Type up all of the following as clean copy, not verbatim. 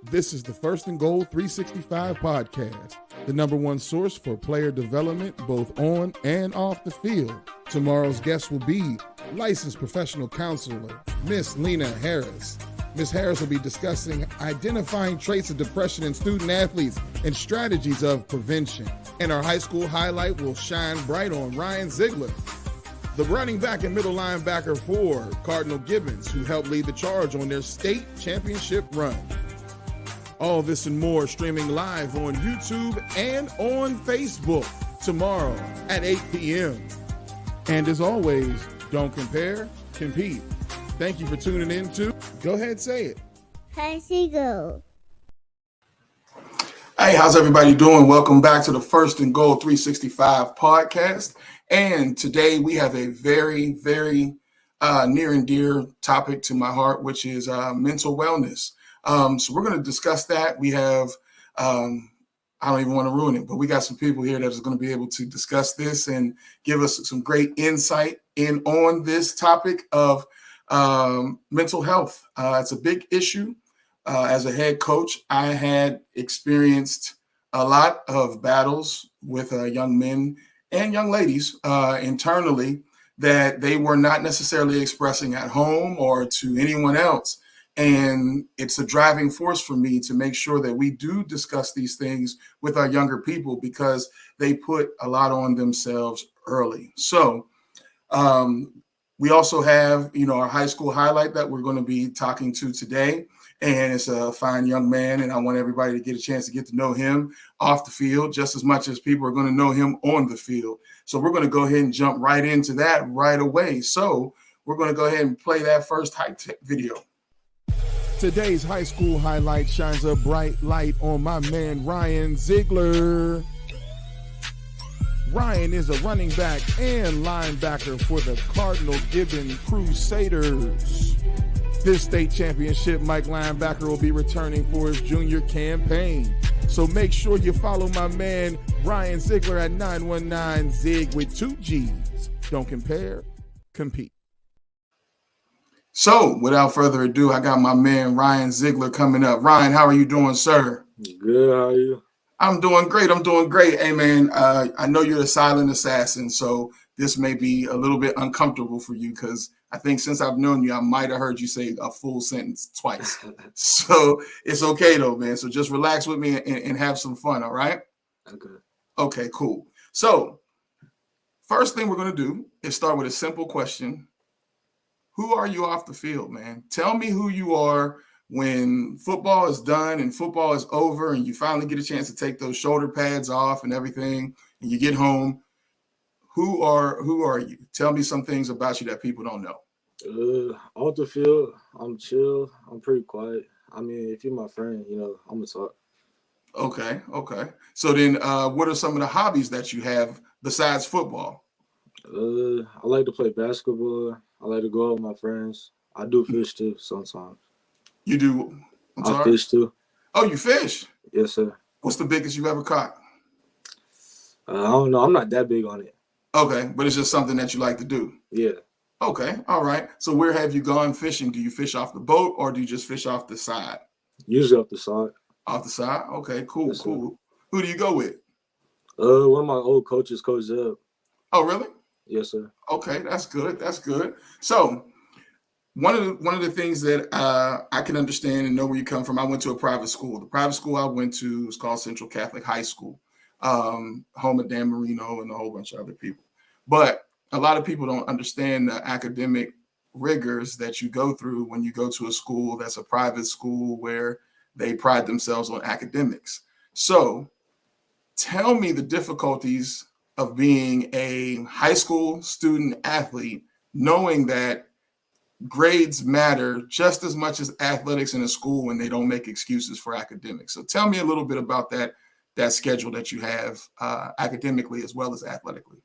This is the First and Goal 365 podcast, the number one source for player development both on and off the field. Tomorrow's guest will be licensed professional counselor, Miss Lena Harris. Ms. Harris will be discussing identifying traits of depression in student athletes and strategies of prevention. And our high school highlight will shine bright on Ryan Ziegler, the running back and middle linebacker for Cardinal Gibbons, who helped lead the charge on their state championship run. All this and more streaming live on YouTube and on Facebook tomorrow at 8 p.m. And as always, don't compare, compete. Thank you for tuning in to Go Ahead, Say It. Hi, Seagull. Hey, how's everybody doing? Welcome back to the First and Goal 365 podcast. And today we have a very, very near and dear topic to my heart, which is mental wellness. So we're going to discuss that. We have, I don't even want to ruin it, but we got some people here that is going to be able to discuss this and give us some great insight on this topic of mental health. It's a big issue. As a head coach, I had experienced a lot of battles with young men and young ladies internally that they were not necessarily expressing at home or to anyone else. And it's a driving force for me to make sure that we do discuss these things with our younger people because they put a lot on themselves early. So we also have, our high school highlight that we're going to be talking to today. And it's a fine young man, and I want everybody to get a chance to get to know him off the field just as much as people are going to know him on the field. So we're going to go ahead and jump right into that right away. So we're going to go ahead and play that first high-tech video. Today's high school highlight shines a bright light on my man, Ryan Ziegler. Ryan is a running back and linebacker for the Cardinal Gibbons Crusaders. This state championship Mike linebacker will be returning for his junior campaign. So make sure you follow my man, Ryan Ziegler, at 919-ZIG with 2 G's. Don't compare, compete. So, without further ado, I got my man Ryan Ziegler coming up. Ryan, how are you doing, sir? Good. How are you? I'm doing great. Hey, man, I know you're a silent assassin, so this may be a little bit uncomfortable for you because I think since I've known you, I might have heard you say a full sentence twice. So it's okay, though, man. So just relax with me and have some fun, all right? Okay, cool. So first thing we're going to do is start with a simple question. Who are you off the field, man? Tell me who you are when football is done and football is over and you finally get a chance to take those shoulder pads off and everything and you get home. Who are you? Tell me some things about you that people don't know. Off the field, I'm chill. I'm pretty quiet. I mean, if you're my friend, I'm gonna talk. Okay. So then what are some of the hobbies that you have besides football? I like to play basketball. I like to go out with my friends. I do fish too sometimes. You do? I fish too. Oh, you fish? Yes, sir. What's the biggest you've ever caught? I don't know. I'm not that big on it. Okay, but it's just something that you like to do. Yeah. Okay, all right. So where have you gone fishing? Do you fish off the boat or do you just fish off the side? Usually off the side. Off the side? Okay, cool, Yes, cool. Sir. Who do you go with? One of my old coaches, Coach Zeb. Oh, really? Yes, sir. Okay, that's good. So one of the things that I can understand and know where you come from, I went to a private school. The private school I went to was called Central Catholic High School, home of Dan Marino and a whole bunch of other people. But a lot of people don't understand the academic rigors that you go through when you go to a school that's a private school where they pride themselves on academics. So tell me the difficulties of being a high school student athlete, knowing that grades matter just as much as athletics in a school when they don't make excuses for academics. So tell me a little bit about that schedule that you have academically as well as athletically.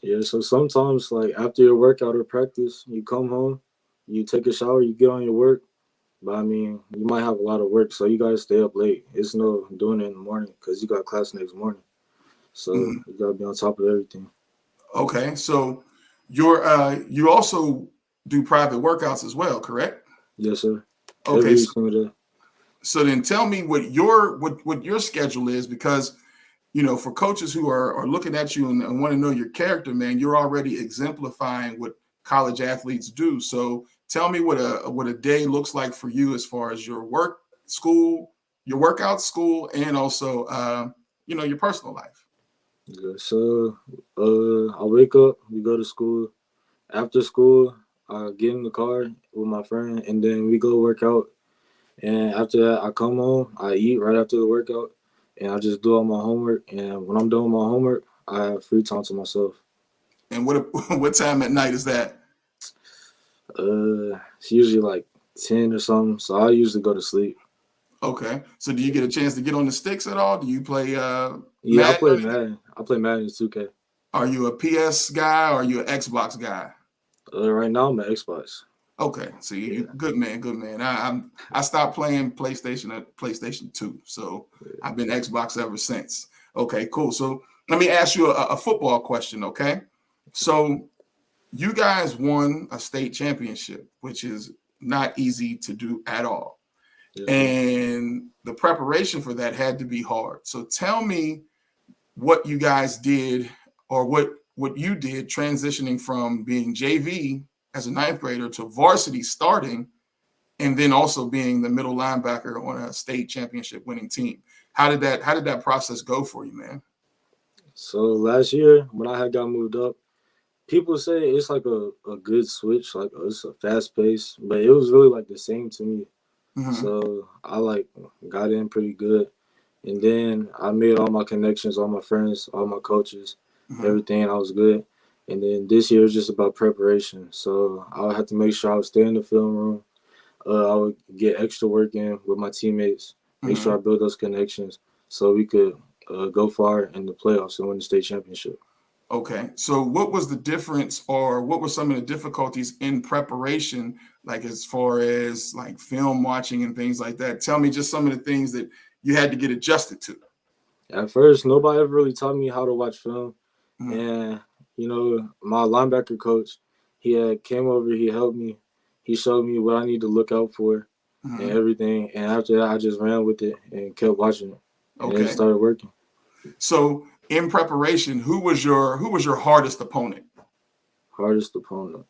Yeah, so sometimes, like, after your workout or practice, you come home, you take a shower, you get on your work. But, I mean, you might have a lot of work, so you got to stay up late. It's no doing it in the morning because you got class next morning. So you got to be on top of everything. Okay, so you also do private workouts as well, correct? Yes, sir. Okay. So then tell me what your schedule is, because for coaches who are looking at you and want to know your character, man, you're already exemplifying what college athletes do. So tell me what a day looks like for you as far as your work, school, your workout, school, and also your personal life. Yeah, so I wake up, we go to school. After school, I get in the car with my friend, and then we go work out. And after that, I come home, I eat right after the workout, and I just do all my homework. And when I'm done with my homework, I have free time to myself. And what time at night is that? It's usually like 10 or something, so I usually go to sleep. Okay. So do you get a chance to get on the sticks at all? Do you play Yeah, Madden I play or anything? Madden. I play Madden 2K. Are you a PS guy or are you an Xbox guy? Right now, I'm an Xbox. Okay, so you good man. I stopped playing PlayStation at PlayStation 2, so I've been Xbox ever since. Okay, cool. So let me ask you a football question, okay? So you guys won a state championship, which is not easy to do at all. Yes, And the preparation for that had to be hard. So tell me what you guys did, or what you did transitioning from being JV as a ninth grader to varsity starting, and then also being the middle linebacker on a state championship winning team. How did that process go for you, man? So last year, when I had got moved up, people say it's like a good switch, like it's a fast pace, but it was really like the same to me. Mm-hmm. So I like got in pretty good. And then I made all my connections, all my friends, all my coaches, everything. I was good. And then this year is just about preparation. So I would have to make sure I would stay in the film room. I would get extra work in with my teammates, make sure I build those connections so we could go far in the playoffs and win the state championship. Okay. So what was the difference, or what were some of the difficulties in preparation, like as far as like film watching and things like that? Tell me just some of the things that you had to get adjusted to. At first, nobody ever really taught me how to watch film. And, my linebacker coach, he had came over, he helped me. He showed me what I need to look out for and everything. And after that, I just ran with it and kept watching it. And it started working. So in preparation, who was your hardest opponent? Hardest opponent?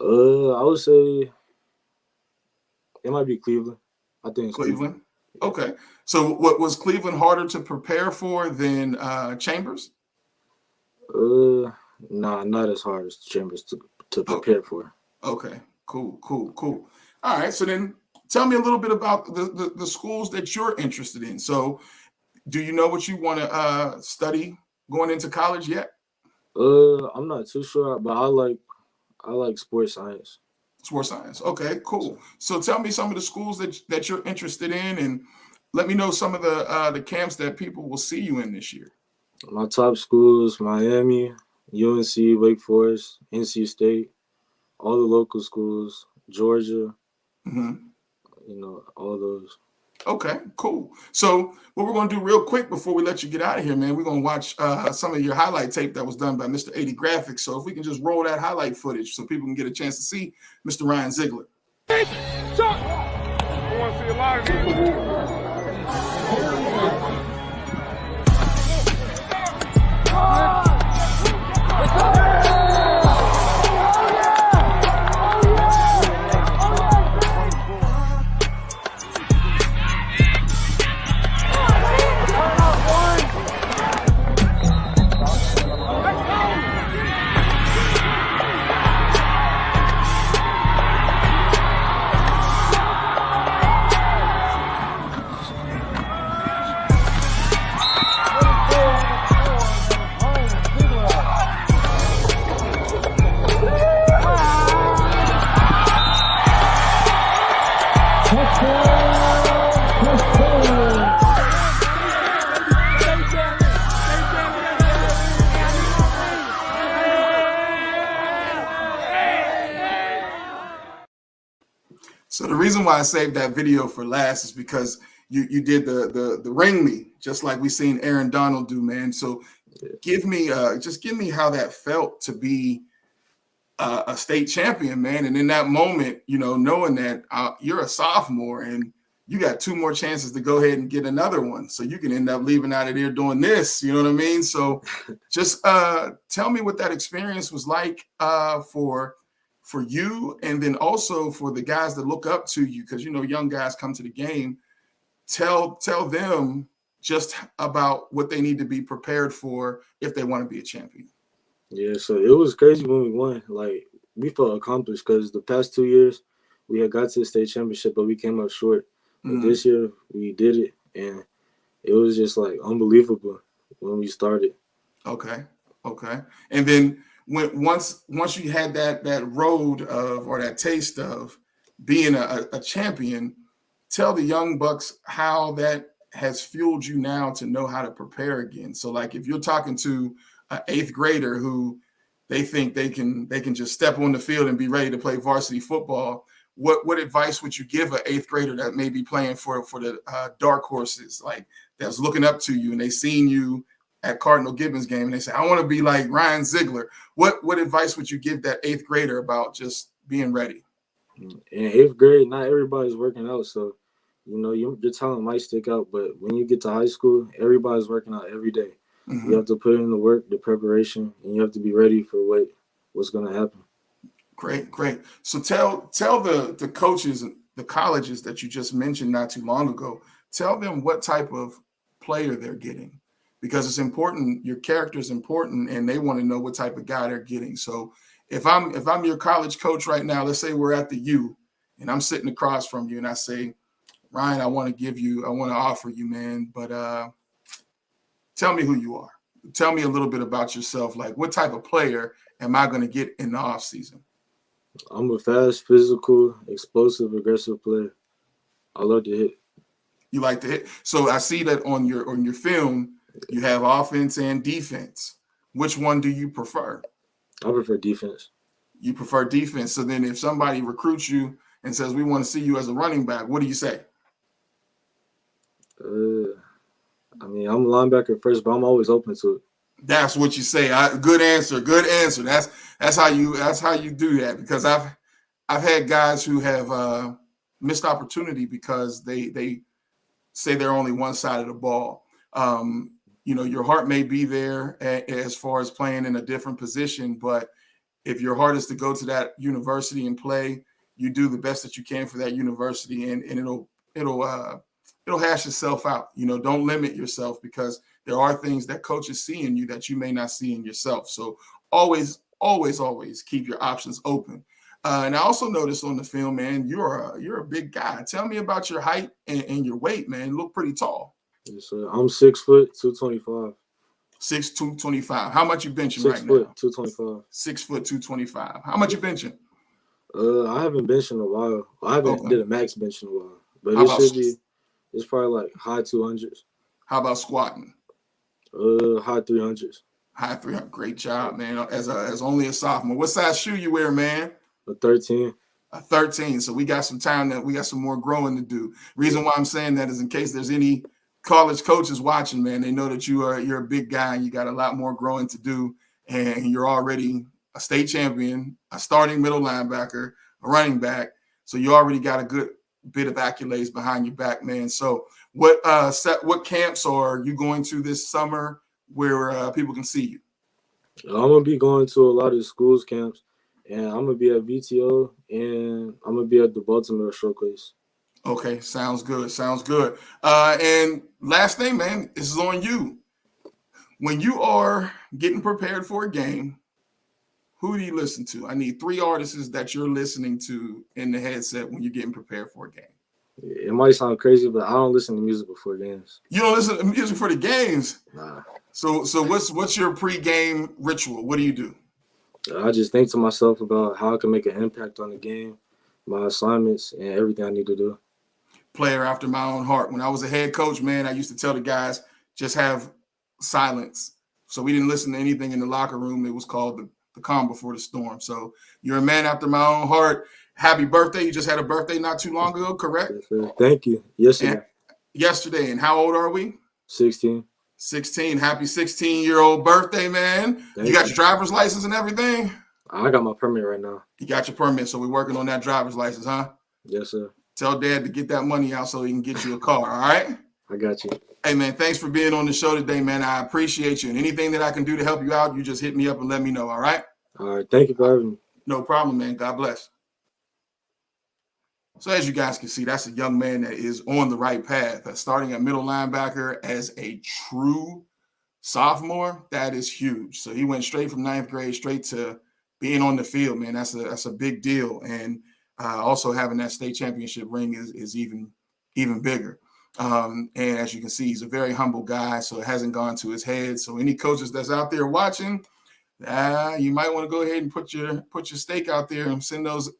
I would say it might be Cleveland. I think it's Cleveland. Okay. So what was Cleveland harder to prepare for than Chambers? Nah, not as hard as Chambers to prepare for. Okay. Cool. All right. So then tell me a little bit about the schools that you're interested in. So do you know what you want to study going into college yet? I'm not too sure, but I like sports science. Sports science. Okay, cool. So tell me some of the schools that you're interested in, and let me know some of the camps that people will see you in this year. My top schools: Miami, UNC, Wake Forest, NC State, all the local schools, Georgia. All those. Okay, cool. So what we're going to do real quick before we let you get out of here, man, we're going to watch some of your highlight tape that was done by Mr. 80 Graphics. So if we can just roll that highlight footage so people can get a chance to see Mr. Ryan Ziegler. I want to see a lot of these. So the reason why I saved that video for last is because you did the ring me, just like we seen Aaron Donald do, man. So give me how that felt to be a state champion, man. And in that moment, knowing that you're a sophomore and you got 2 more chances to go ahead and get another one. So you can end up leaving out of there doing this, you know what I mean? So just tell me what that experience was like for you, and then also for the guys that look up to you, because, young guys come to the game. Tell them just about what they need to be prepared for if they want to be a champion. Yeah, so it was crazy when we won. Like, we felt accomplished because the past 2 years we had got to the state championship, but we came up short. But this year we did it, and it was just like unbelievable when we started. Okay. And then once you had that road of, or that taste of being a champion, tell the young bucks how that has fueled you now to know how to prepare again. So like if you're talking to an 8th grader who they think they can just step on the field and be ready to play varsity football, what advice would you give an 8th grader that may be playing for the dark horses, like that's looking up to you and they seen you at Cardinal Gibbons game and they say, I want to be like Ryan Ziegler? What advice would you give that 8th grader about just being ready? In 8th grade, not everybody's working out, so your talent might stick out, but when you get to high school, everybody's working out every day. You have to put in the work, the preparation, and you have to be ready for what's going to happen. Great. So tell the coaches, the colleges that you just mentioned not too long ago, tell them what type of player they're getting, because it's important. Your character is important, and they want to know what type of guy they're getting. So if I'm your college coach right now, let's say we're at the U, and I'm sitting across from you, and I say, Ryan, I want to offer you, man, but tell me who you are. Tell me a little bit about yourself. Like, what type of player am I going to get in the off season? I'm a fast, physical, explosive, aggressive player. I love to hit. You like to hit. So I see that on your film, you have offense and defense. Which one do you prefer? I prefer defense. You prefer defense. So then if somebody recruits you and says, we want to see you as a running back, what do you say? I'm a linebacker first, but I'm always open to it. That's what you say. Good answer. That's how you do that, because I've had guys who have missed opportunity because they say they're only one side of the ball. Your heart may be there as far as playing in a different position, but if your heart is to go to that university and play, you do the best that you can for that university, and it'll hash itself out. Don't limit yourself, because there are things that coaches see in you that you may not see in yourself. So always keep your options open. And I also noticed on the film, man, you're a big guy. Tell me about your height and your weight, man. You look pretty tall. Yes, sir. I'm 6 foot, 225. 6'2", 225. How much you benching 6 right foot, now? 225. 6 foot, 225. How much you benching? I haven't benched in a while. I haven't did a max bench in a while, but it's probably like high 200s. How about squatting? High 300s. High 300. Great job, man. As only a sophomore. What size shoe you wear, man? A 13. A 13. So we got some time we got some more growing to do. Reason why I'm saying that is in case there's any college coaches watching, man, they know that you're a big guy and you got a lot more growing to do, and you're already a state champion, a starting middle linebacker, a running back. So you already got a good bit of accolades behind your back, man. So what camps are you going to this summer where people can see you? I'm gonna be going to a lot of schools camps, and I'm gonna be at VTO, and I'm gonna be at the Baltimore Showcase. Okay, sounds good. And last thing, man, this is on you. When you are getting prepared for a game, who do you listen to? I need 3 artists that you're listening to in the headset when you're getting prepared for a game. It might sound crazy, but I don't listen to music before games. You don't listen to music for the games? Nah. So what's your pregame ritual? What do you do? I just think to myself about how I can make an impact on the game, my assignments, and everything I need to do. Player after my own heart. When I was a head coach, man, I used to tell the guys, just have silence. So we didn't listen to anything in the locker room. It was called the calm before the storm. So you're a man after my own heart. Happy birthday. You just had a birthday not too long ago, correct? Yes, sir. Thank you. Yesterday. And how old are we? 16. 16. Happy 16-year-old birthday, man. Thank You got you. your driver's license and everything? I got my permit right now. You got your permit, so we're working on that driver's license, huh? Yes, sir. Tell Dad to get that money out so he can get you a car, all right? I got you. Hey, man, thanks for being on the show today, man. I appreciate you. And anything that I can do to help you out, you just hit me up and let me know, all right? All right. Thank you for having me. No problem, man. God bless. So as you guys can see, that's a young man that is on the right path. Starting at middle linebacker as a true sophomore, that is huge. So he went straight from 9th grade straight to being on the field, man. That's a big deal. And also having that state championship ring is even bigger. And as you can see, he's a very humble guy, so it hasn't gone to his head. So any coaches that's out there watching, you might want to go ahead and put your stake out there and send those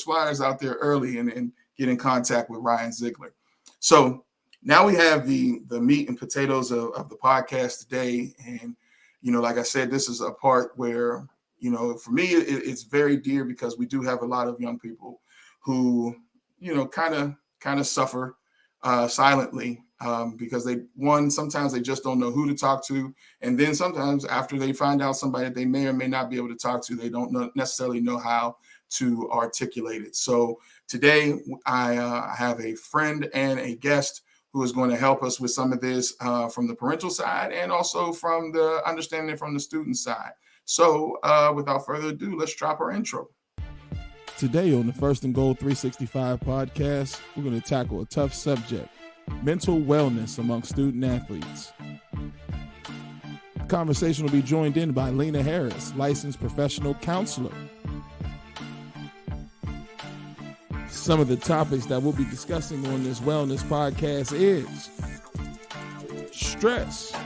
flyers out there early and get in contact with Ryan Ziegler. So now we have the meat and potatoes of the podcast today. And, like I said, this is a part where, for me, it's very dear because we do have a lot of young people who, kind of suffer silently because sometimes they just don't know who to talk to. And then sometimes after they find out somebody that they may or may not be able to talk to, they don't necessarily know how to articulate it. So today I have a friend and a guest who is going to help us with some of this from the parental side and also from the understanding from the student side. So without further ado, let's drop our intro. Today on the First and Goal 365 podcast, we're going to tackle a tough subject, mental wellness among student athletes. The conversation will be joined in by Lena Harris, licensed professional counselor. Some of the topics that we'll be discussing on this wellness podcast is stress,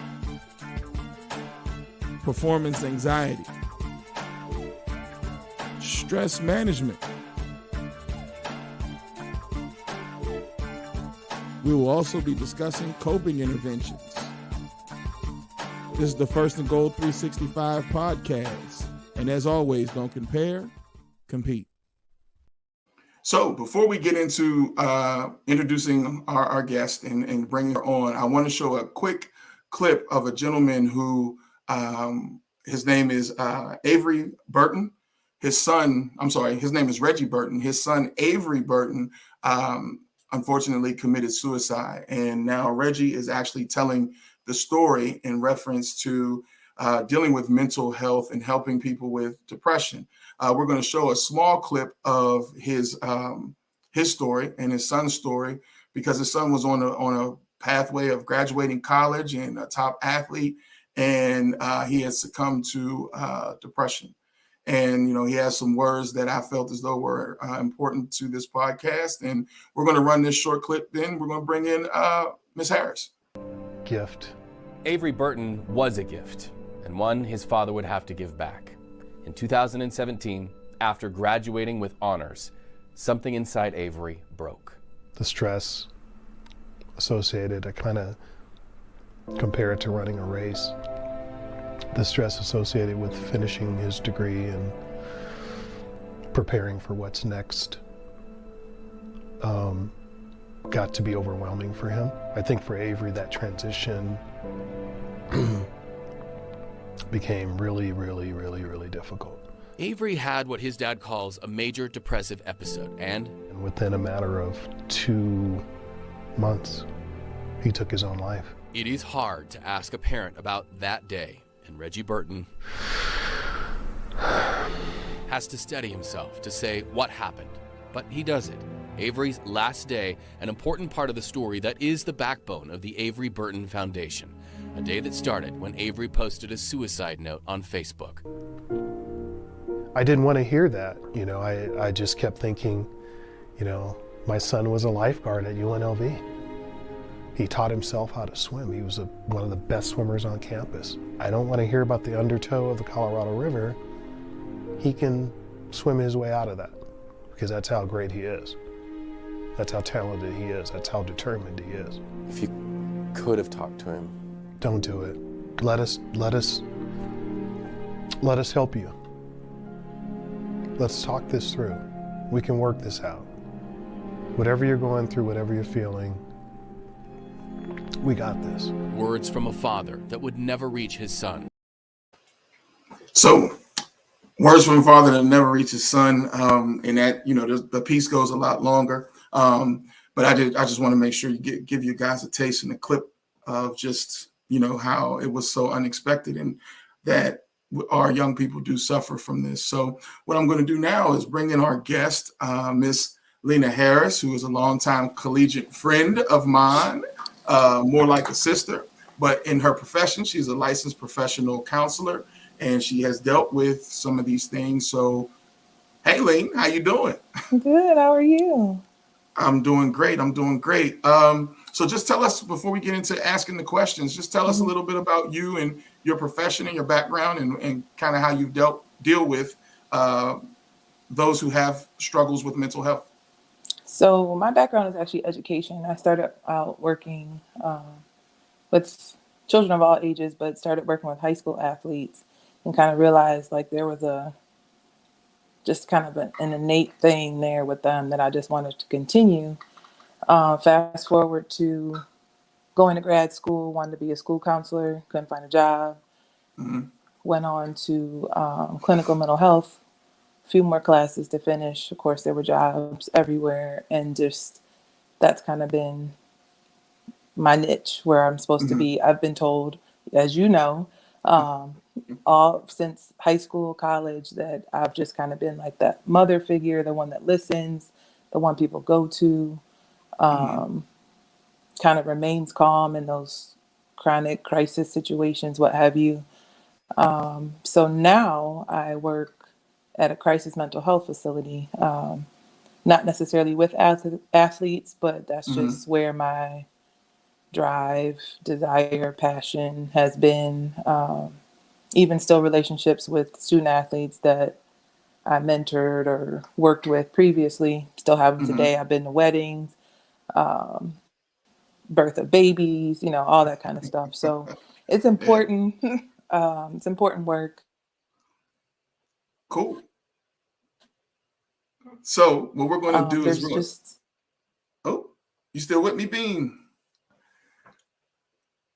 performance anxiety, stress management. We will also be discussing coping interventions. This is the First and Goal 365 podcast. And as always, don't compare, compete. So before we get into introducing our guest and bringing her on, I want to show a quick clip of a gentleman who his name is Avery Burton. His name is Reggie Burton. His son, Avery Burton, unfortunately committed suicide. And now Reggie is actually telling the story in reference to dealing with mental health and helping people with depression. We're going to show a small clip of his story and his son's story because his son was on a pathway of graduating college and a top athlete, and he had succumbed to depression. And, he has some words that I felt as though were important to this podcast. And we're going to run this short clip. Then we're going to bring in Ms. Harris. Gift. Avery Burton was a gift, and one his father would have to give back. In 2017, after graduating with honors, something inside Avery broke. The stress associated, I kind of compare it to running a race. The stress associated with finishing his degree and preparing for what's next got to be overwhelming for him. I think for Avery, that transition became really, really, really, really difficult. Avery had what his dad calls a major depressive episode, and within a matter of 2 months, he took his own life. It is hard to ask a parent about that day, and Reggie Burton has to steady himself to say what happened, but he does it. Avery's last day, an important part of the story that is the backbone of the Avery Burton Foundation, a day that started when Avery posted a suicide note on Facebook. I didn't want to hear that. I just kept thinking, my son was a lifeguard at UNLV. He taught himself how to swim. He was one of the best swimmers on campus. I don't want to hear about the undertow of the Colorado River. He can swim his way out of that because that's how great he is. That's how talented he is. That's how determined he is. If you could have talked to him. Don't do it. Let us help you. Let's talk this through. We can work this out. Whatever you're going through, whatever you're feeling, we got this. Words from a father that would never reach his son. So Words from a father that never reaches son, and that the piece goes a lot longer. But I just want to make sure you give you guys a taste in the clip of just how it was so unexpected and that our young people do suffer from this. So what I'm going to do now is bring in our guest, Miss Lena Harris, who is a longtime collegiate friend of mine, more like a sister. But in her profession, she's a licensed professional counselor, and she has dealt with some of these things. So, hey, Lene, how you doing? Good. How are you? I'm doing great. So just tell us, before we get into asking the questions, just tell us a little bit about you and your profession and your background and kind of how you deal with those who have struggles with mental health. So my background is actually education. I started out working with children of all ages, but started working with high school athletes and kind of realized like there was just kind of an innate thing there with them that I just wanted to continue. Fast forward to going to grad school, wanted to be a school counselor, couldn't find a job. Went on to clinical mental health, a few more classes to finish. Of course, there were jobs everywhere, and just that's kind of been my niche where I'm supposed to be. I've been told, as you know, all since high school, college, that I've just kind of been like that mother figure, the one that listens, the one people go to, kind of remains calm in those chronic crisis situations, what have you. So now I work at a crisis mental health facility, not necessarily with athletes, but that's just where my drive, desire, passion has been. Even still relationships with student athletes that I mentored or worked with previously, still have them today. I've been to weddings, birth of babies, all that kind of stuff. So it's important. It's important work. Cool. So what we're going to do is oh, you still with me, Bean?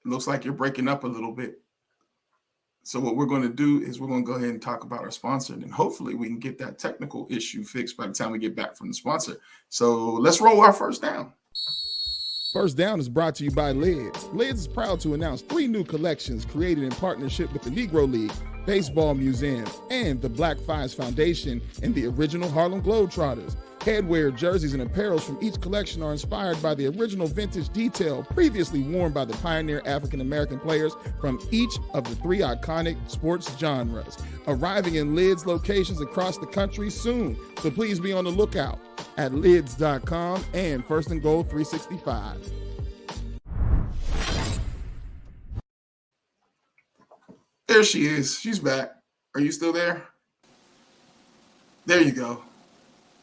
It looks like you're breaking up a little bit. So what we're going to do is we're going to go ahead and talk about our sponsor, and hopefully we can get that technical issue fixed by the time we get back from the sponsor. So let's roll our first down. First Down is brought to you by Lids. Lids is proud to announce 3 new collections created in partnership with the Negro League, Baseball Museum, and the Black Fives Foundation and the original Harlem Globetrotters. Headwear, jerseys, and apparels from each collection are inspired by the original vintage detail previously worn by the pioneer African-American players from each of the 3 iconic sports genres. Arriving in Lids locations across the country soon, so please be on the lookout at lids.com and First and Goal 365. There she is. She's back. Are you still there? There you go.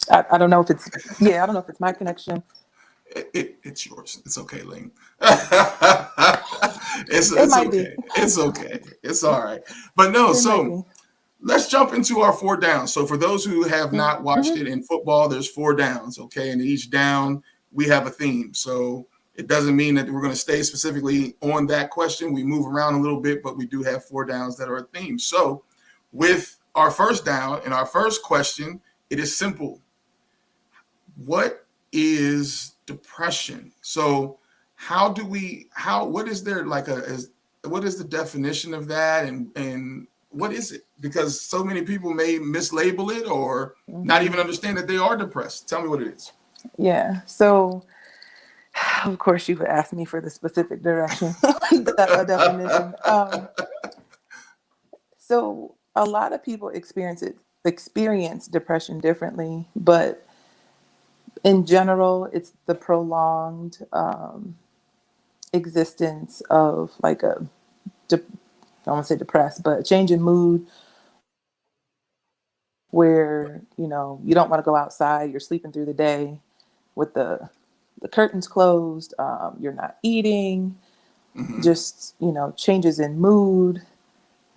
I don't know if it's I don't know if it's my connection. It's yours. It's okay, Lane. It's might okay. be. It's okay. It's all right. But no, so let's jump into our 4 downs. So for those who have not watched it in football, there's 4 downs, okay? And each down, we have a theme. So it doesn't mean that we're going to stay specifically on that question. We move around a little bit, but we do have 4 downs that are a theme. So with our first down and our first question, it is simple. What is depression? So what is the definition of that? And what is it? Because so many people may mislabel it or not even understand that they are depressed. Tell me what it is. Yeah. So of course you would ask me for the specific direction, the definition. So a lot of people experience depression differently, but in general, it's the prolonged existence of like I don't want to say depressed, but a change in mood where, you don't want to go outside, you're sleeping through the day with the curtains closed, you're not eating, just, changes in mood,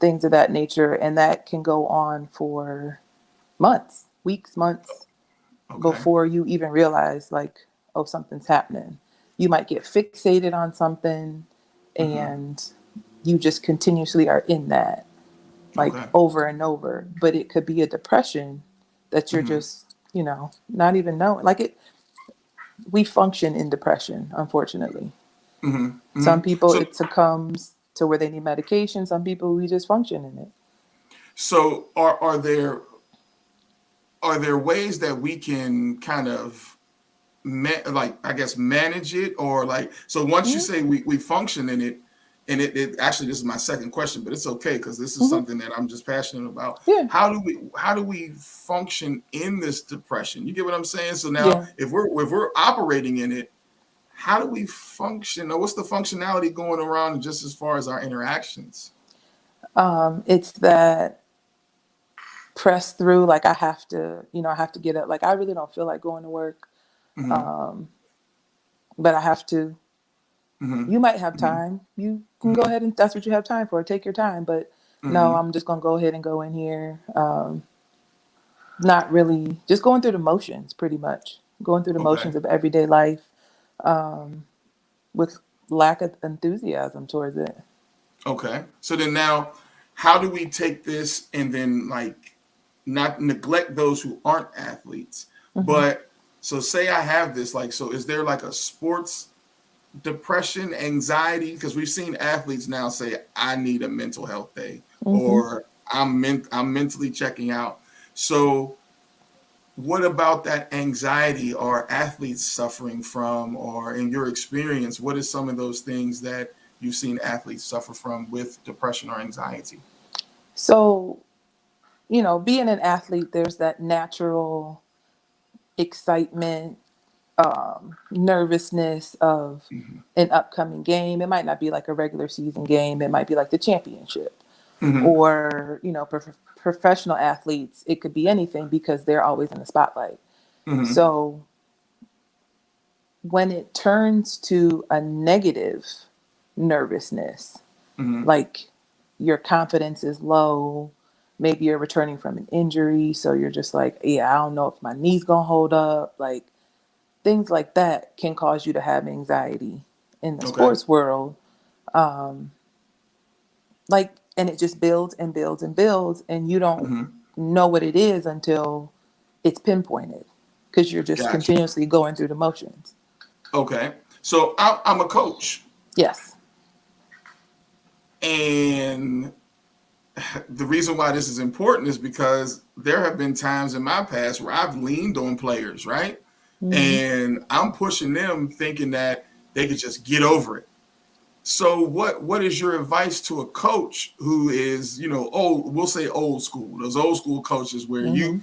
things of that nature. And that can go on for months, weeks, months. Okay. Before you even realize something's happening. You might get fixated on something and you just continuously are in that. like Okay. over and over. But it could be a depression that you're just, not even knowing. Like we function in depression, unfortunately. Some people So, it succumbs to where they need medication. Some people we just function in it. so are there ways that we can kind of like I guess manage it, or like, so once you Hmm. say we function in it, and it actually, this is my second question, but it's okay because this is Hmm. something that I'm just passionate about. Yeah. How do we function in this depression? You get what I'm saying? So now Yeah. if we're operating in it, how do we function, or what's the functionality going around just as far as our interactions? It's that press through. Like I have to get up. Like I really don't feel like going to work, Hmm. um, but I have to. Hmm. You might have Hmm. time. You can go ahead and that's what you have time for. Take your time. But no, Hmm. I'm just gonna go ahead and go in here. Not really, just going through the motions, pretty much going through the Okay. motions of everyday life, um, with lack of enthusiasm towards it. Okay. So then now, how do we take this and then like not neglect those who aren't athletes? Hmm. But so say I have this, like, so is there like a sports depression, anxiety? Because we've seen athletes now say, I need a mental health day, Hmm. or I'm mentally checking out. So what about that anxiety are athletes suffering from, or in your experience, what is some of those things that you've seen athletes suffer from with depression or anxiety? So, being an athlete, there's that natural excitement, nervousness of Hmm. an upcoming game. It might not be like a regular season game, it might be like the championship. Hmm. Or, professional athletes, it could be anything because they're always in the spotlight. Hmm. So, when it turns to a negative nervousness, Hmm. like your confidence is low, maybe you're returning from an injury, so you're just like, yeah, I don't know if my knee's gonna hold up. Like things like that can cause you to have anxiety in the Okay. sports world. Um, and it just builds and builds and builds, and you don't Hmm. know what it is until it's pinpointed because you're just Gotcha. continuously going through the motions. Okay. So I'm a coach, Yes. and the reason why this is important is because there have been times in my past where I've leaned on players, right? Hmm. And I'm pushing them thinking that they could just get over it. So what is your advice to a coach who is, old, we'll say old school, those old school coaches where Hmm. you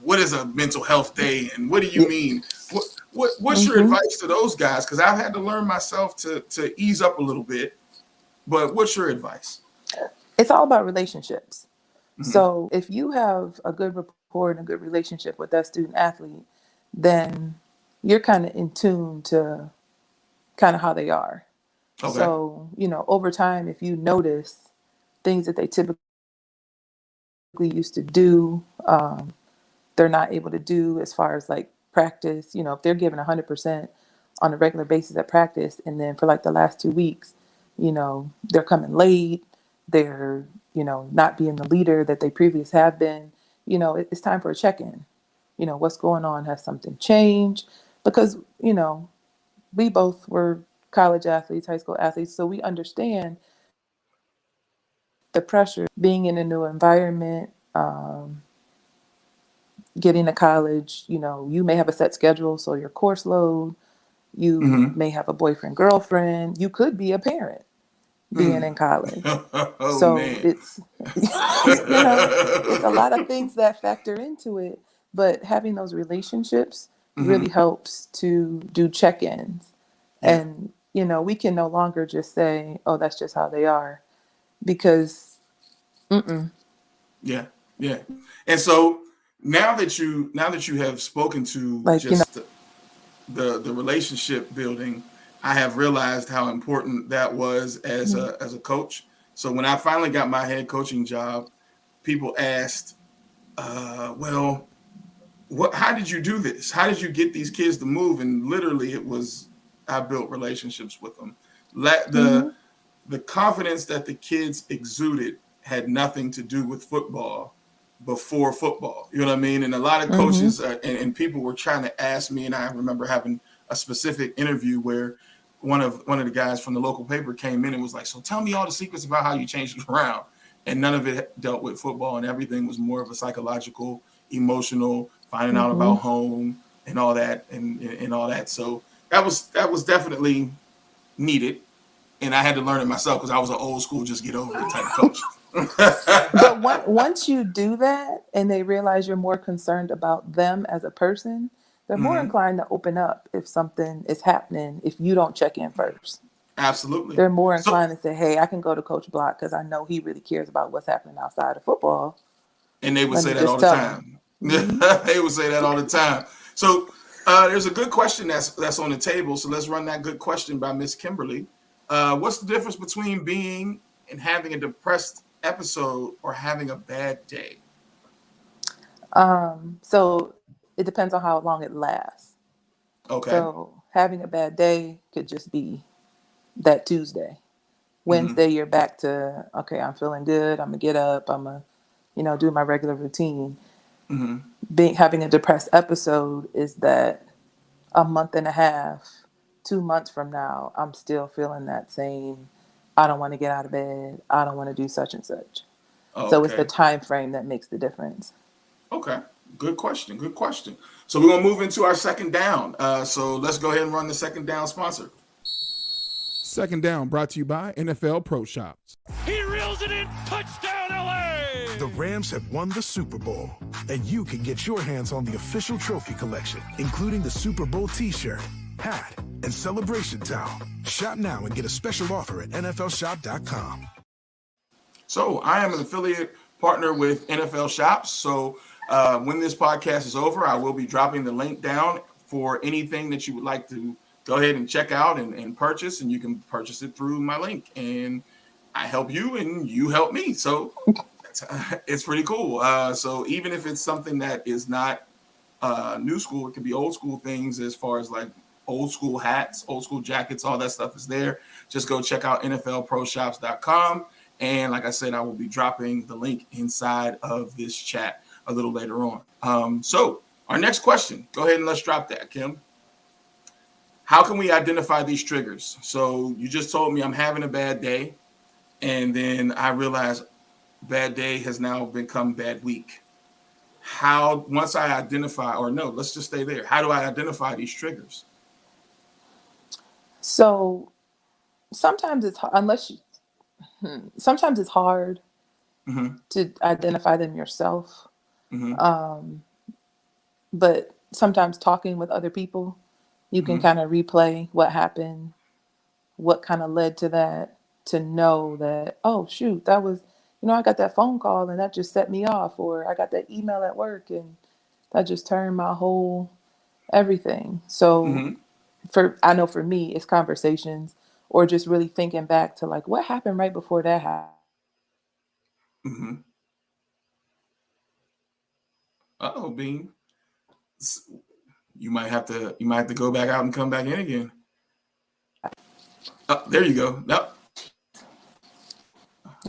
what is a mental health day and what do you Yeah. mean? What's your Hmm. advice to those guys? Because I've had to learn myself to ease up a little bit, but what's your advice? It's all about relationships. Hmm. So if you have a good rapport and a good relationship with that student athlete, then you're kind of in tune to kind of how they are. Okay. So, over time, if you notice things that they typically used to do, they're not able to do as far as like practice, if they're giving 100% on a regular basis at practice, and then for like the last 2 weeks, they're coming late, they're, not being the leader that they previously have been, it's time for a check-in. What's going on? Has something changed? Because, we both were college athletes, high school athletes, so we understand the pressure being in a new environment, getting to college. You may have a set schedule, so your course load, you Hmm. may have a boyfriend, girlfriend, you could be a parent being in college. Oh So man. it's, it's a lot of things that factor into it, but having those relationships really Hmm. helps to do check-ins. Yeah. And, we can no longer just say, oh, that's just how they are, because, mm-mm, Yeah. Yeah. And so now that you have spoken to like, just the relationship building, I have realized how important that was as a coach. So when I finally got my head coaching job, people asked, well, how did you do this? How did you get these kids to move? And literally it was, I built relationships with them. Let mm-hmm, the confidence that the kids exuded had nothing to do with football before football. You know what I mean? And a lot of coaches and people were trying to ask me, and I remember having a specific interview where one of the guys from the local paper came in and was like, so tell me all the secrets about how you changed it around. And none of it dealt with football, and everything was more of a psychological, emotional, finding out about home and all that and all that. So that was definitely needed. And I had to learn it myself because I was an old school, just get over it type of coach. But once you do that and they realize you're more concerned about them as a person, they're more inclined to open up if something is happening if you don't check in first. Absolutely. They're more inclined to say, hey, I can go to Coach Block because I know he really cares about what's happening outside of football. And they would say that all the time. They would say that all the time. So there's a good question that's on the table. So let's run that good question by Miss Kimberly. What's the difference between being and having a depressed episode or having a bad day? So it depends on how long it lasts. Okay. So having a bad day could just be that Tuesday. Wednesday, you're back to, okay, I'm feeling good. I'm gonna get up. I'm gonna, do my regular routine. Having a depressed episode is that a month and a half, 2 months from now, I'm still feeling that same, I don't want to get out of bed. I don't want to do such and such. Okay. So it's the time frame that makes the difference. Okay. Good question. Good question. So we're going to move into our second down. So let's go ahead and run the second down sponsor. Second down brought to you by NFL Pro Shops. He reels it in. Touchdown, LA! The Rams have won the Super Bowl, and you can get your hands on the official trophy collection, including the Super Bowl t-shirt, hat, and celebration towel. Shop now and get a special offer at NFLshop.com. So I am an affiliate partner with NFL Shops. So when this podcast is over, I will be dropping the link down for anything that you would like to go ahead and check out and purchase, and you can purchase it through my link. And I help you and you help me. So it's pretty cool. So even if it's something that is not new school, it can be old school things as far as like old school hats, old school jackets, all that stuff is there. Just go check out NFLProShops.com. And like I said, I will be dropping the link inside of this chat a little later on. So our next question, go ahead and let's drop that, Kim. How can we identify these triggers? So you just told me I'm having a bad day, and then I realize bad day has now become bad week. Once I identify, or no, let's just stay there. How do I identify these triggers? So sometimes it's sometimes it's hard to identify them yourself. But sometimes talking with other people, you can kind of replay what happened, what kind of led to that, to know that, oh, shoot, that was, I got that phone call and that just set me off, or I got that email at work and that just turned my whole everything. So I know for me, it's conversations or just really thinking back to like, what happened right before that happened? Uh-oh, Bean. You might have to go back out and come back in again. Oh, there you go. Nope.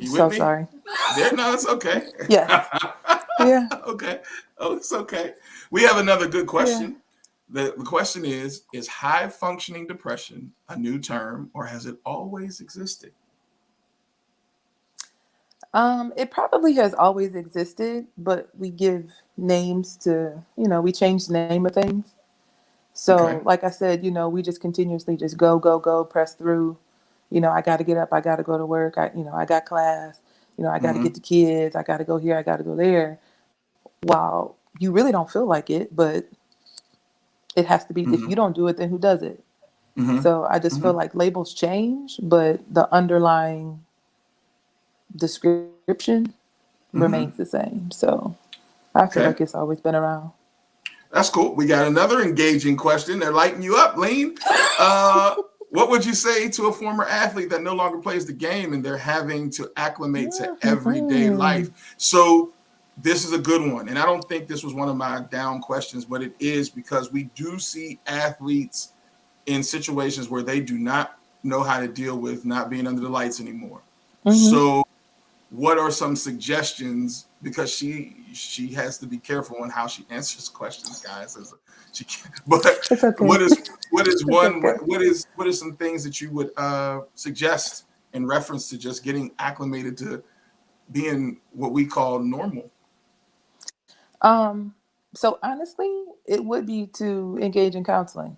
You with me? Sorry. No, it's okay. Yeah. Yeah. Okay. Oh, it's okay. We have another good question. Yeah. The question is high functioning depression a new term, or has it always existed? It probably has always existed, but we give names to, we change the name of things. So like I said, we just continuously just go, press through. I got to get up. I got to go to work. I got class. I got to get the kids. I got to go here. I got to go there. While you really don't feel like it, but it has to be. If you don't do it, then who does it? So I just feel like labels change, but the underlying description remains the same. So I feel like it's always been around. That's cool. We got another engaging question. They're lighting you up, Lene. What would you say to a former athlete that no longer plays the game and they're having to acclimate to everyday life? So this is a good one. And I don't think this was one of my down questions, but it is, because we do see athletes in situations where they do not know how to deal with not being under the lights anymore. So what are some suggestions, because she has to be careful on how she answers questions, guys. She can't, but It's okay. what is one okay. what are some things that you would suggest in reference to just getting acclimated to being what we call normal? So honestly, it would be to engage in counseling,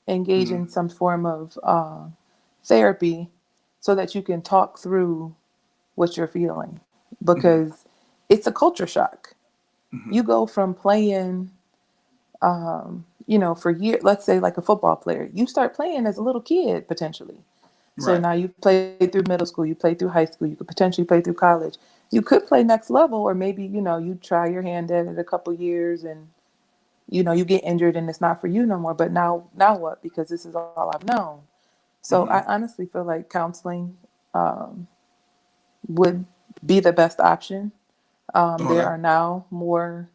engage in some form of therapy, so that you can talk through what you're feeling, because it's a culture shock. You go from playing, for years, let's say like a football player, you start playing as a little kid potentially. So Right. now you play through middle school, you play through high school, you could potentially play through college. You could play next level, or maybe, you try your hand at it a couple years and, you get injured and it's not for you no more. But now what? Because this is all I've known. So I honestly feel like counseling would be the best option. There are now more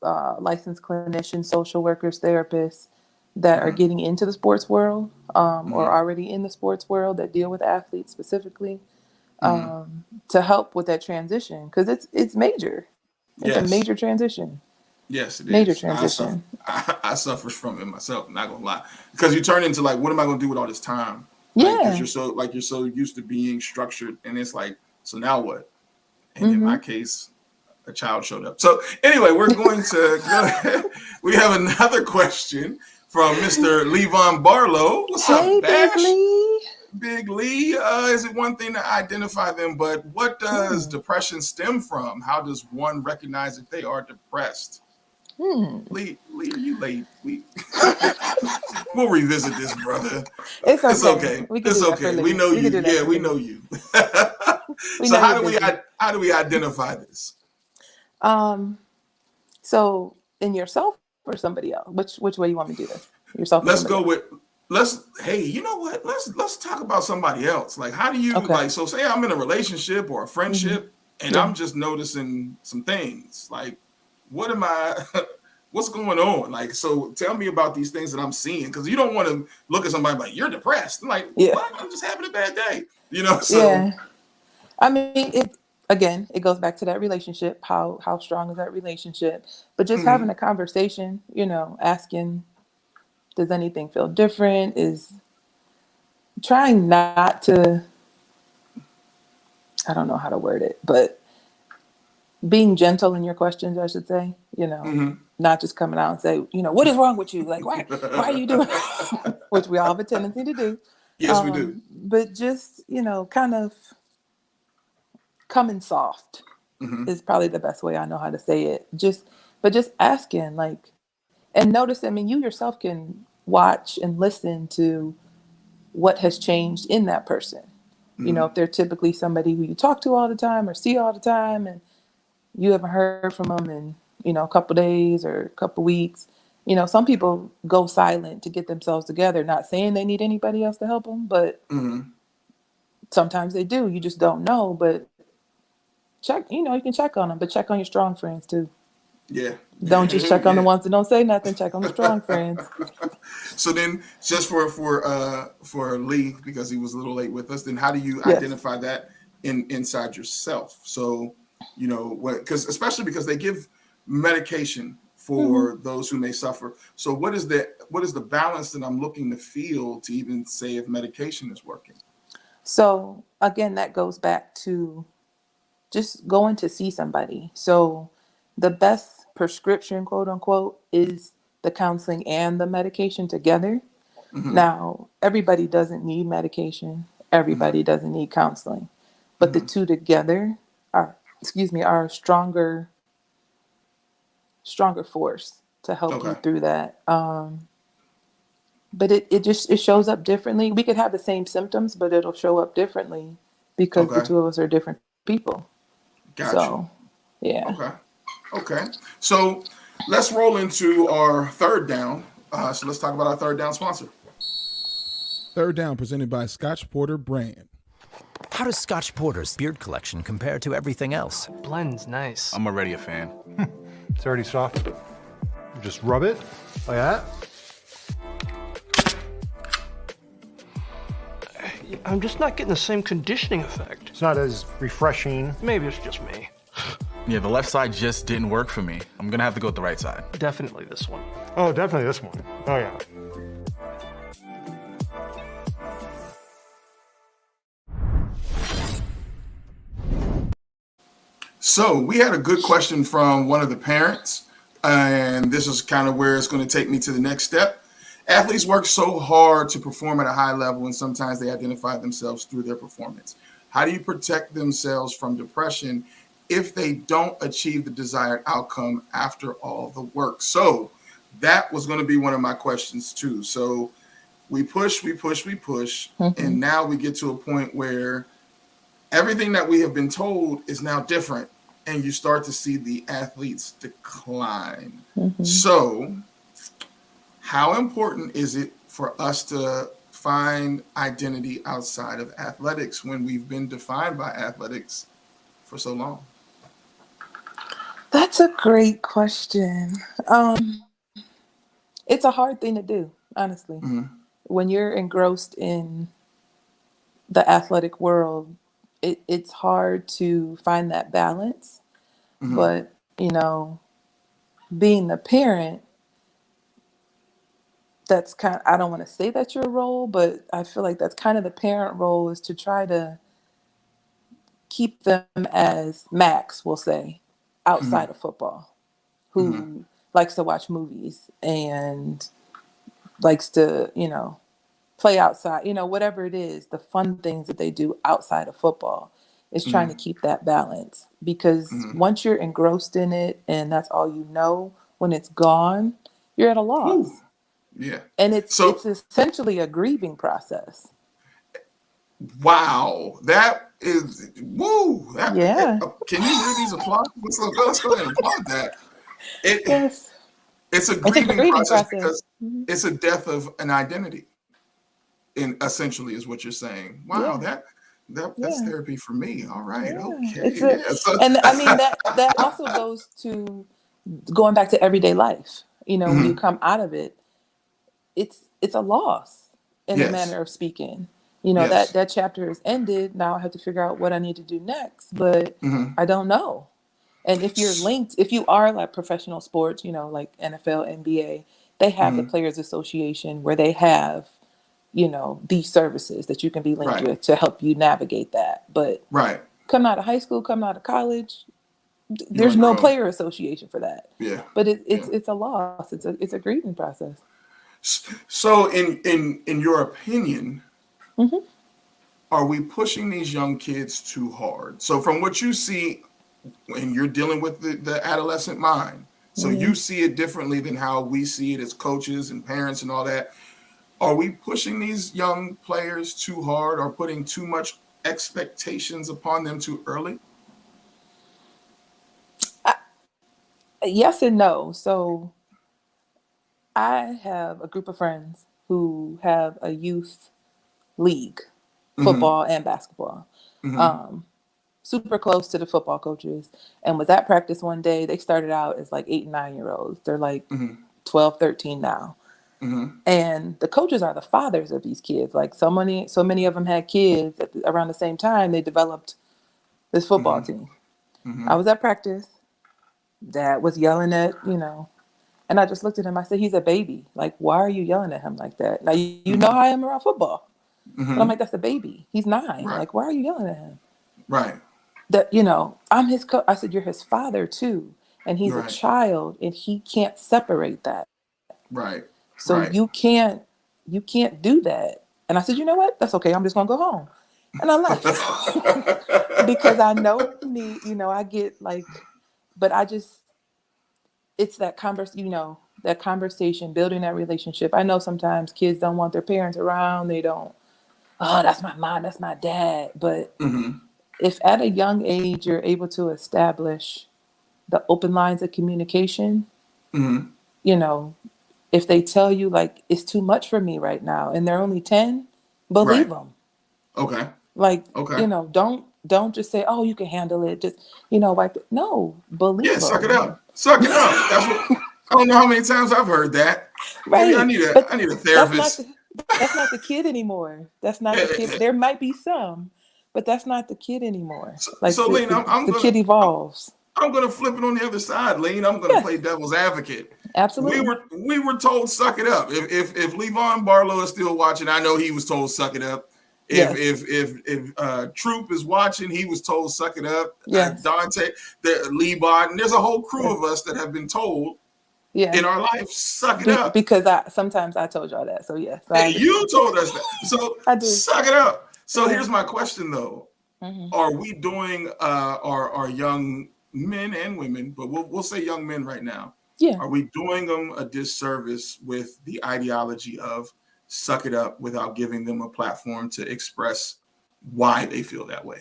licensed clinicians, social workers, therapists that are getting into the sports world or already in the sports world that deal with athletes specifically to help with that transition, because it's major. It's a major transition. Yes, it Major is. transition. I suffer from it myself. I'm not gonna lie, because you turn into like, what am I gonna do with all this time? Yeah. Because you're so used to being structured, and it's like, so now what? And in my case, a child showed up. So anyway, we're going to we have another question from Mr. Levon Barlow. What's up, Bash? Big Lee. Big Lee, is it one thing to identify them, but what does depression stem from? How does one recognize if they are depressed? Lee, are you late? We'll revisit this, brother. It's okay. It's okay. It's okay. We know you. Yeah, we know you. So how do we identify this? So in yourself or somebody else? Which way you want me to do this? Yourself. Hey, you know what? Let's talk about somebody else. Like, how do you like? So say I'm in a relationship or a friendship, and I'm just noticing some things. Like, what am I? What's going on? Like, so tell me about these things that I'm seeing, because you don't want to look at somebody like, you're depressed. I'm like, what? I'm just having a bad day. So I mean, it goes back to that relationship. How strong is that relationship? But just having a conversation, asking, does anything feel different? Is trying not to, I don't know how to word it, but being gentle in your questions, I should say, not just coming out and say, what is wrong with you? Like, why are you doing, which we all have a tendency to do. Yes, we do. But just, kind of coming soft is probably the best way I know how to say it. But just asking, like, and notice, I mean, you yourself can watch and listen to what has changed in that person. If they're typically somebody who you talk to all the time or see all the time, and you haven't heard from them in, a couple days or a couple weeks. Some people go silent to get themselves together, not saying they need anybody else to help them, but sometimes they do. You just don't know, but check, you can check on them, but check on your strong friends too. Yeah. Don't just check on the ones that don't say nothing. Check on the strong friends. So then, just for Lee, because he was a little late with us, then how do you identify that inside yourself? So, because especially because they give medication for those who may suffer. So what is the balance that I'm looking to feel to even say if medication is working? So again, that goes back to just going to see somebody. So the best prescription, quote unquote, is the counseling and the medication together. Now, everybody doesn't need medication. Everybody doesn't need counseling, but the two together are a stronger force to help you through that. But it shows up differently. We could have the same symptoms, but it'll show up differently because the two of us are different people. Gotcha. So, yeah. Okay. So let's roll into our third down. So let's talk about our third down sponsor. Third Down, presented by Scotch Porter brand. How does Scotch Porter's beard collection compare to everything else? Blend's nice. I'm already a fan. It's already soft. Just rub it like that. I'm just not getting the same conditioning effect. It's not as refreshing. Maybe it's just me. Yeah, the left side just didn't work for me. I'm gonna have to go with the right side. Definitely this one. Oh, definitely this one. Oh, yeah. So we had a good question from one of the parents, and this is kind of where it's going to take me to the next step. Athletes work so hard to perform at a high level, and sometimes they identify themselves through their performance. How do you protect themselves from depression if they don't achieve the desired outcome after all the work? So that was going to be one of my questions too. So we push, and now we get to a point where everything that we have been told is now different, and you start to see the athletes decline. So how important is it for us to find identity outside of athletics when we've been defined by athletics for so long? That's a great question. It's a hard thing to do, honestly. When you're engrossed in the athletic world, it's hard to find that balance. But, you know, being the parent, that's kind of, I don't want to say that's your role, but I feel like that's kind of the parent role, is to try to keep them, as Max will say, outside of football, who likes to watch movies and likes to, you know, play outside, you know, whatever it is, the fun things that they do outside of football, is trying to keep that balance. Because once you're engrossed in it and that's all you know, when it's gone, you're at a loss. Yeah. And it's essentially a grieving process. Wow. That is, woo. That, yeah. Can you hear these applause? Let's go ahead and applaud that. Yes. It's a grieving process because it's a death of an identity. Essentially is what you're saying. Wow. That's therapy for me. All right. Okay. And I mean, that also goes to going back to everyday life. You know, when you come out of it, it's a loss in a manner of speaking. You know, that chapter is ended. Now I have to figure out what I need to do next, but I don't know. And if you're linked, if you are like professional sports, you know, like NFL, NBA, they have the Players Association where they have, you know, these services that you can be linked with to help you navigate that. But come out of high school, come out of college, there's no player association for that. Yeah. But it's a loss. It's a grieving process. So in your opinion, are we pushing these young kids too hard? So from what you see, when you're dealing with the adolescent mind, so you see it differently than how we see it as coaches and parents and all that. Are we pushing these young players too hard or putting too much expectations upon them too early? Yes and no. So I have a group of friends who have a youth league, football and basketball. Super close to the football coaches, and was at practice one day. They started out as like 8 and 9-year-olds. They're like 12, 13 now. And the coaches are the fathers of these kids. Like so many of them had kids around the same time. They developed this football team. I was at practice. Dad was yelling at, you know, and I just looked at him. I said, he's a baby. Like, why are you yelling at him like that? Now, you know how I am around football. But I'm like, that's a baby. He's 9. Like, why are you yelling at him? That, you know, I'm his I said, you're his father too. And he's a child and he can't separate that. So you can't do that. And I said, you know what? That's okay. I'm just going to go home. And I left because I know me, you know, I get like, but it's that conversation, building that relationship. I know sometimes kids don't want their parents around. They don't, oh, that's my mom, that's my dad. But if at a young age, you're able to establish the open lines of communication, you know, if they tell you like, it's too much for me right now and they're only 10, believe them. You know, don't just say, oh, you can handle it. Just, you know, wipe it. No, believe them. Suck it up. Suck it up. That's what, I don't know how many times I've heard that. Maybe I need a therapist. That's not the kid anymore. That's not the kid. There might be some, but that's not the kid anymore. Like So Lane, the kid evolves. I'm gonna flip it on the other side, Lane. I'm gonna play devil's advocate. Absolutely. We were told suck it up. If Levon Barlow is still watching, I know he was told suck it up. If Troop is watching, he was told suck it up. Yes. Dante, Lee Barton, there's a whole crew of us that have been told in our life, suck it up. Because sometimes I told y'all that. So yes. You told us that. So I do. Suck it up. So here's my question though. Mm-hmm. Are we doing our young men and women, but we'll say young men right now. Yeah. Are we doing them a disservice with the ideology of suck it up without giving them a platform to express why they feel that way?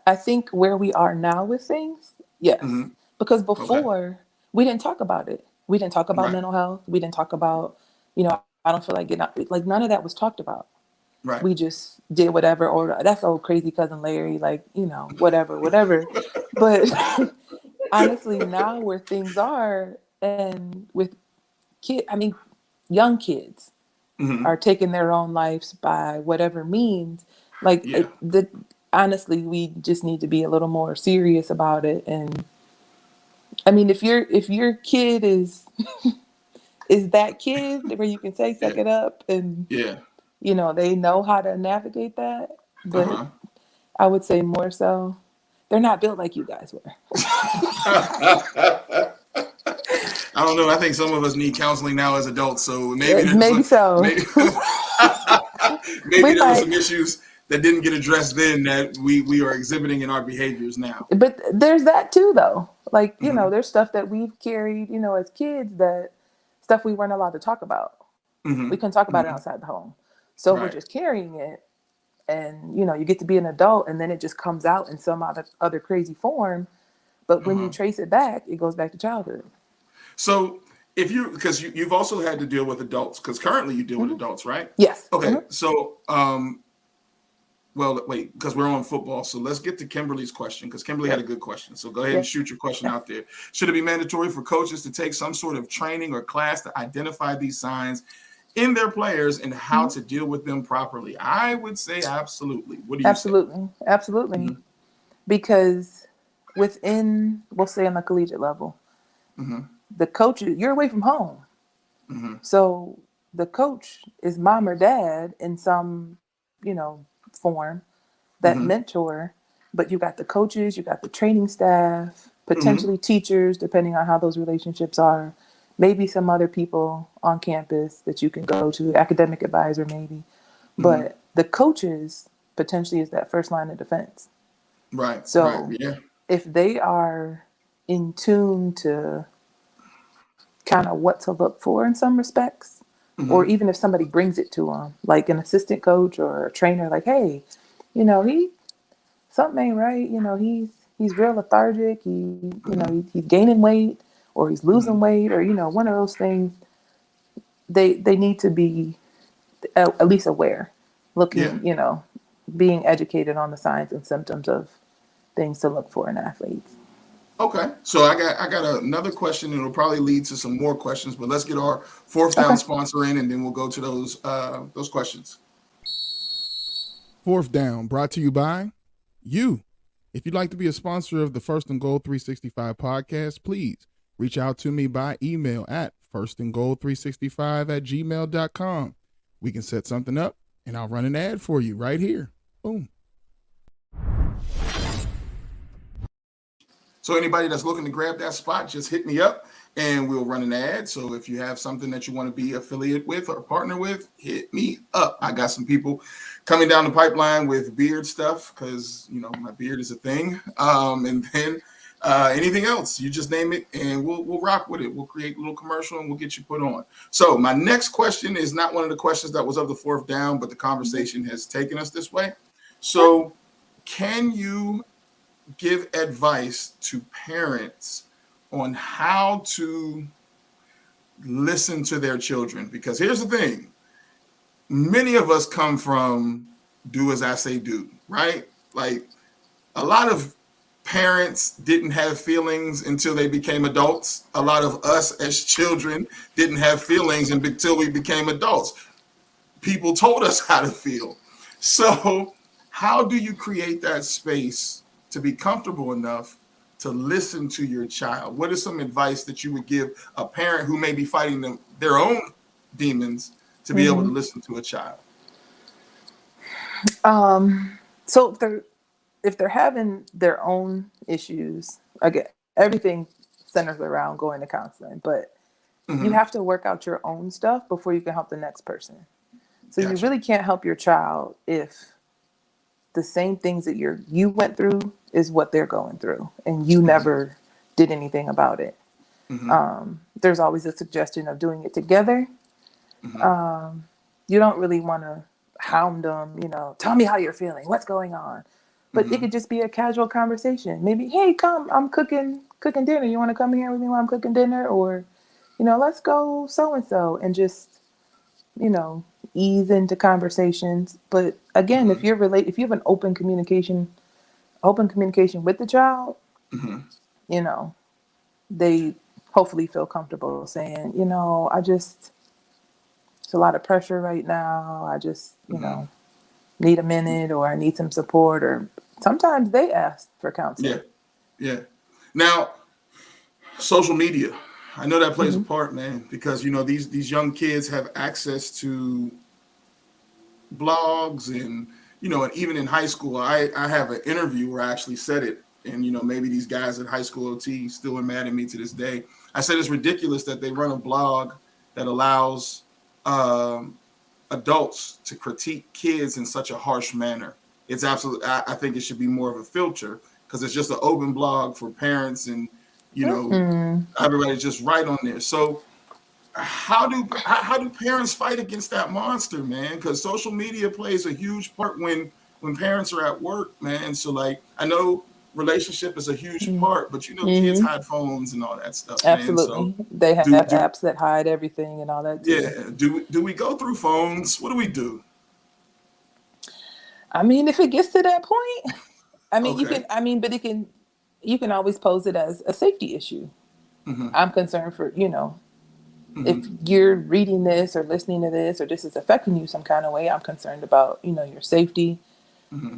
I think where we are now with things, yes. Mm-hmm. Because before we didn't talk about it. We didn't talk about mental health. We didn't talk about, I don't feel like getting out, like none of that was talked about. Right. We just did whatever, or that's old crazy cousin Larry, like, whatever. But honestly, now where things are, and with young kids are taking their own lives by whatever means, like honestly, we just need to be a little more serious about it. And I mean, if your kid is that kid where you can say suck it up and they know how to navigate that, but I would say more so they're not built like you guys were. I don't know. I think some of us need counseling now as adults, so maybe maybe there were some issues that didn't get addressed then that we are exhibiting in our behaviors now. But there's that too, though. Like, there's stuff that we've carried, as kids, that stuff we weren't allowed to talk about. Mm-hmm. We couldn't talk about it outside the home. So we're just carrying it. And, you get to be an adult and then it just comes out in some other crazy form. But when you trace it back, it goes back to childhood. So because you've also had to deal with adults, because currently you deal with adults, right? Yes. Okay. So, well, wait, because we're on football. So let's get to Kimberly's question, because Kimberly had a good question. So go ahead and shoot your question out there. Should it be mandatory for coaches to take some sort of training or class to identify these signs in their players and how to deal with them properly? I would say absolutely. What do you say? Absolutely. Mm-hmm. Because within, we'll say on the collegiate level, the coach, you're away from home. Mm-hmm. So the coach is mom or dad in some, form, that mentor, but you got the coaches, you got the training staff, potentially teachers, depending on how those relationships are, maybe some other people on campus that you can go to, academic advisor maybe, but the coaches potentially is that first line of defense. Right. So if they are in tune to kind of what to look for in some respects, or even if somebody brings it to them, like an assistant coach or a trainer, like, hey, something ain't right. He's real lethargic. He's gaining weight or he's losing weight or, one of those things. They need to be at least aware, looking, being educated on the signs and symptoms of things to look for in athletes. Okay, so I got another question, and it'll probably lead to some more questions. But let's get our fourth down sponsor in, and then we'll go to those questions. Fourth down, brought to you by you. If you'd like to be a sponsor of the First and Goal 365 podcast, please reach out to me by email at firstandgoal365@gmail.com. We can set something up, and I'll run an ad for you right here. Boom. So anybody that's looking to grab that spot, just hit me up and we'll run an ad. So if you have something that you want to be affiliate with or partner with, hit me up. I got some people coming down the pipeline with beard stuff because, my beard is a thing. And then anything else, you just name it and we'll rock with it. We'll create a little commercial and we'll get you put on. So my next question is not one of the questions that was of the fourth down, but the conversation has taken us this way. So can you give advice to parents on how to listen to their children? Because here's the thing. Many of us come from do as I say do, right? Like a lot of parents didn't have feelings until they became adults. A lot of us as children didn't have feelings until we became adults. People told us how to feel. So how do you create that space to be comfortable enough to listen to your child? What is some advice that you would give a parent who may be fighting their own demons to be able to listen to a child? So if they're having their own issues, again, everything centers around going to counseling, but you have to work out your own stuff before you can help the next person. So you really can't help your child if the same things that you went through is what they're going through, and you never did anything about it. There's always a suggestion of doing it together. You don't really want to hound them, tell me how you're feeling, what's going on. But it could just be a casual conversation. Maybe, hey, come, I'm cooking dinner. You want to come here with me while I'm cooking dinner? Or, let's go so-and-so, and just, ease into conversations. But again, if you have an open communication with the child, they hopefully feel comfortable saying, it's a lot of pressure right now. I just, need a minute, or I need some support, or sometimes they ask for counseling. Yeah. Now, social media, I know that plays a part, man, because, these young kids have access to blogs and, and even in high school, I have an interview where I actually said it. And, maybe these guys at high school OT still are mad at me to this day. I said it's ridiculous that they run a blog that allows adults to critique kids in such a harsh manner. It's absolutely, I think it should be more of a filter, because it's just an open blog for parents, and, everybody's just right on there. So how do parents fight against that monster, man? Because social media plays a huge part when parents are at work, man. So like, I know relationship is a huge part, but kids hide phones and all that stuff. Absolutely. Man. So they have apps that hide everything and all that too. Yeah. Do we go through phones? What do we do? I mean, if it gets to that point, you can always pose it as a safety issue. I'm concerned for, if you're reading this or listening to this, or this is affecting you some kind of way, I'm concerned about, your safety.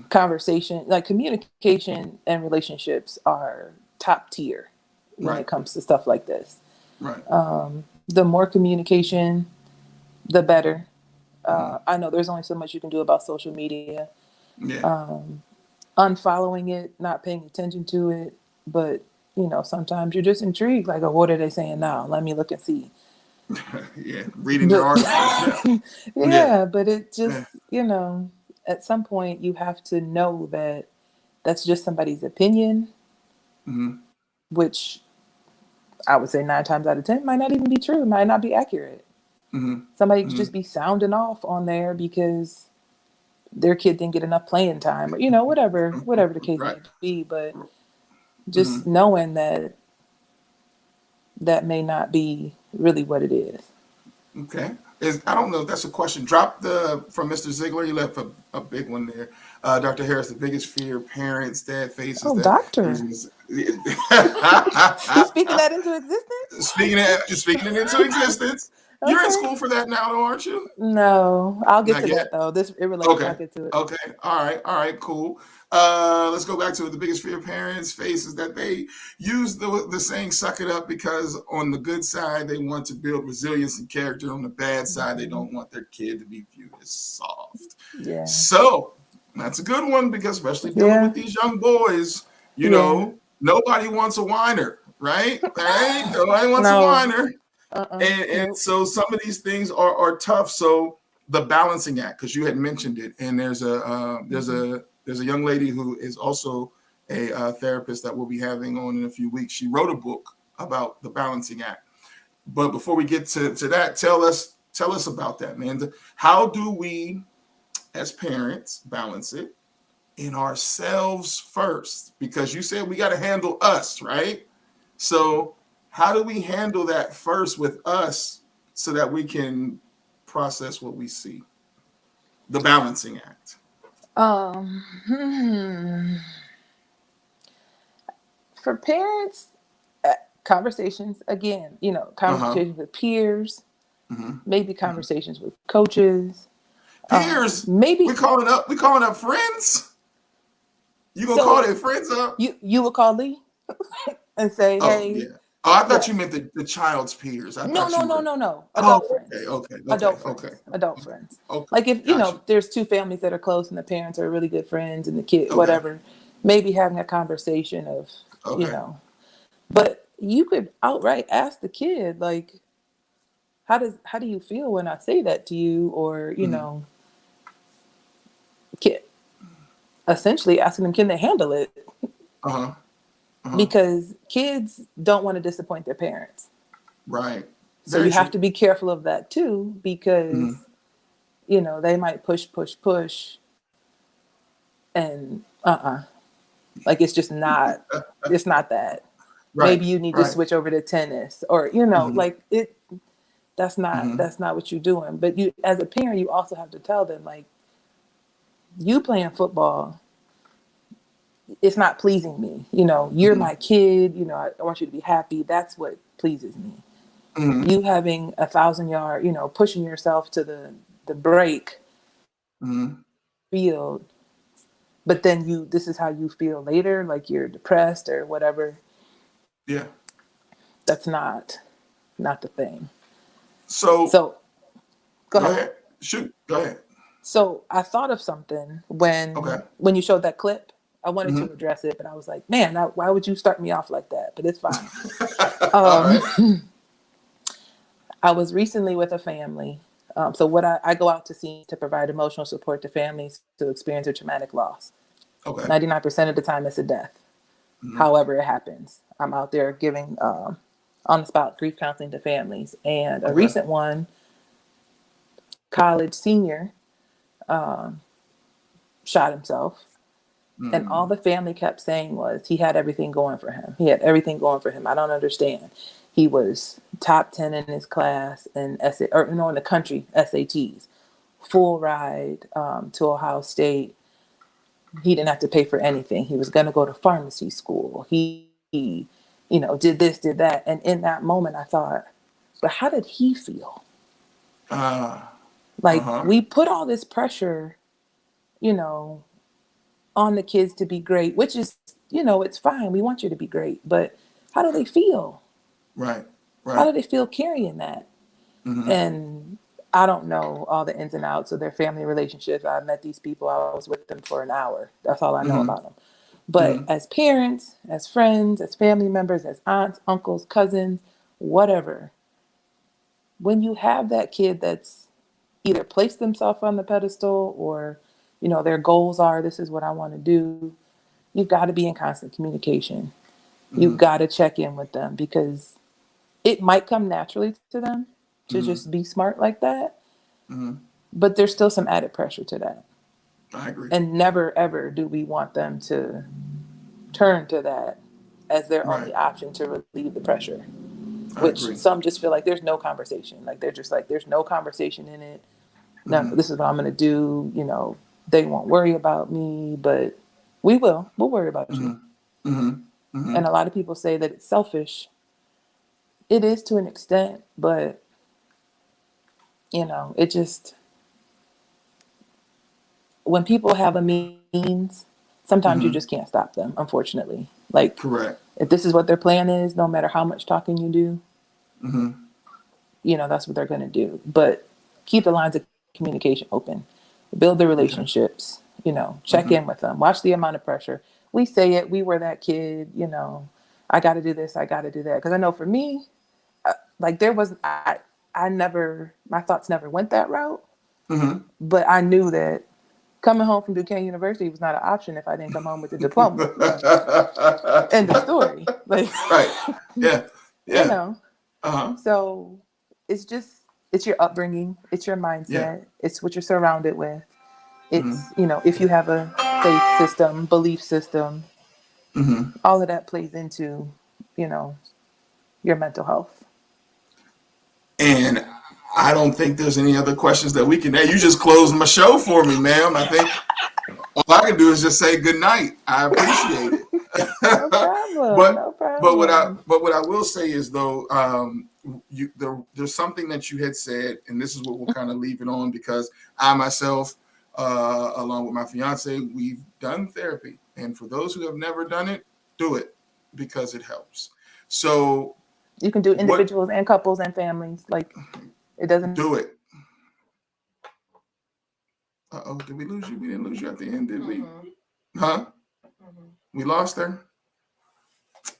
Conversation, like communication and relationships, are top tier when it comes to stuff like this. The more communication, the better. I know there's only so much you can do about social media. Unfollowing it, not paying attention to it, but sometimes you're just intrigued, like, oh, what are they saying now? Let me look and see. Reading their articles. But it just, at some point you have to know that that's just somebody's opinion, which I would say 9 times out of 10 might not even be true, might not be accurate. Somebody could just be sounding off on there because their kid didn't get enough playing time, or whatever the case may be. But just knowing that may not be really what it is. Okay. I don't know if that's a question. Drop from Mr. Ziegler. You left a big one there. Dr. Harris, the biggest fear parents, dad faces. Oh, doctor. You speaking that into existence? Speaking it into existence. Okay. You're in school for that now, though, aren't you? No, I'll get to that though. It relates. Okay. I'll get to it. Okay. All right. Cool. Let's go back to the biggest fear parents face is that they use the saying "suck it up" because on the good side they want to build resilience and character. On the bad side, they don't want their kid to be viewed as soft. Yeah. So that's a good one, because especially dealing with these young boys, nobody wants a whiner, right? Nobody wants a whiner. And so some of these things are tough. So the balancing act, because you had mentioned it, and there's a young lady who is also a therapist that we'll be having on in a few weeks. She wrote a book about the balancing act. But before we get to that, tell us about that, man. How do we, as parents, balance it in ourselves first? Because you said we got to handle us, right? So how do we handle that first with us so that we can process what we see? The balancing act. for parents, conversations again, conversations with peers, maybe conversations with coaches. Peers, maybe we calling up friends. You gonna call their friends up? You would call Lee and say, "Hey." Yeah. Oh, I thought you meant the child's peers. No. Adult friends. Adult friends. Okay. Like if there's two families that are close and the parents are really good friends and the kid, whatever, maybe having a conversation of, but you could outright ask the kid, like, how do you feel when I say that to you? Or, kid, essentially asking them, can they handle it? Because kids don't want to disappoint their parents. Right. So you have to be careful of that too, because, they might push. And like, it's just not, it's not that. Right. Maybe you need to switch over to tennis or, like that's not what you're doing. But you, as a parent, you also have to tell them, like, you playing football, it's not pleasing me. You're my kid. I want you to be happy. That's what pleases me. You having 1,000-yard, pushing yourself to the break field, but then this is how you feel later, like you're depressed or whatever. Yeah, that's not the thing. So go ahead. Shoot, go ahead. So I thought of something when you showed that clip. I wanted to address it, but I was like, man, why would you start me off like that? But it's fine. I was recently with a family. So what I go out to see to provide emotional support to families to experience a traumatic loss. 99% of the time it's a death. However it happens. I'm out there giving on-the-spot grief counseling to families. And a recent one, college senior, shot himself. And all the family kept saying was he had everything going for him. I don't understand. He was top 10 in his class in in the country, SATs, full ride to Ohio State. He didn't have to pay for anything. He was going to go to pharmacy school. He did this, did that. And in that moment, I thought, but how did he feel? We put all this pressure, on the kids to be great, which is, it's fine. We want you to be great. But how do they feel? Right. How do they feel carrying that? And I don't know all the ins and outs of their family relationships. I met these people. I was with them for an hour. That's all I know about them. But as parents, as friends, as family members, as aunts, uncles, cousins, whatever, when you have that kid that's either placed themselves on the pedestal or, their goals are, this is what I want to do, you've got to be in constant communication. You've got to check in with them because it might come naturally to them to just be smart like that. But there's still some added pressure to that. I agree. And never, ever do we want them to turn to that as their only option to relieve the pressure. Which some just feel like there's no conversation. Like they're just like, there's no conversation in it. No, this is what I'm going to do. They won't worry about me, but we will. We'll worry about you. And a lot of people say that it's selfish. It is to an extent, but, it just, when people have a means, sometimes you just can't stop them, unfortunately. Like, correct. If this is what their plan is, no matter how much talking you do, that's what they're going to do. But keep the lines of communication open. Build the relationships, check in with them. Watch the amount of pressure. We say it. We were that kid, I got to do this. I got to do that. Because I know for me, my thoughts never went that route. But I knew that coming home from Duquesne University was not an option if I didn't come home with the diploma. End of story. Right. Yeah. So it's your upbringing. It's your mindset. Yeah. It's what you're surrounded with. It's, if you have a faith system, belief system, all of that plays into, your mental health. And I don't think there's any other questions that we can add. You just closed my show for me, ma'am. I think all I can do is just say good night. I appreciate it. No problem. but No problem. but what I will say is though, there's something that you had said, and this is what we'll kind of leave it on, because I myself, along with my fiance, we've done therapy, and for those who have never done it, do it because it helps. So you can do individuals and couples and families. Like, it doesn't do it. Did we lose you? We didn't lose you at the end, did we? Huh? We lost her.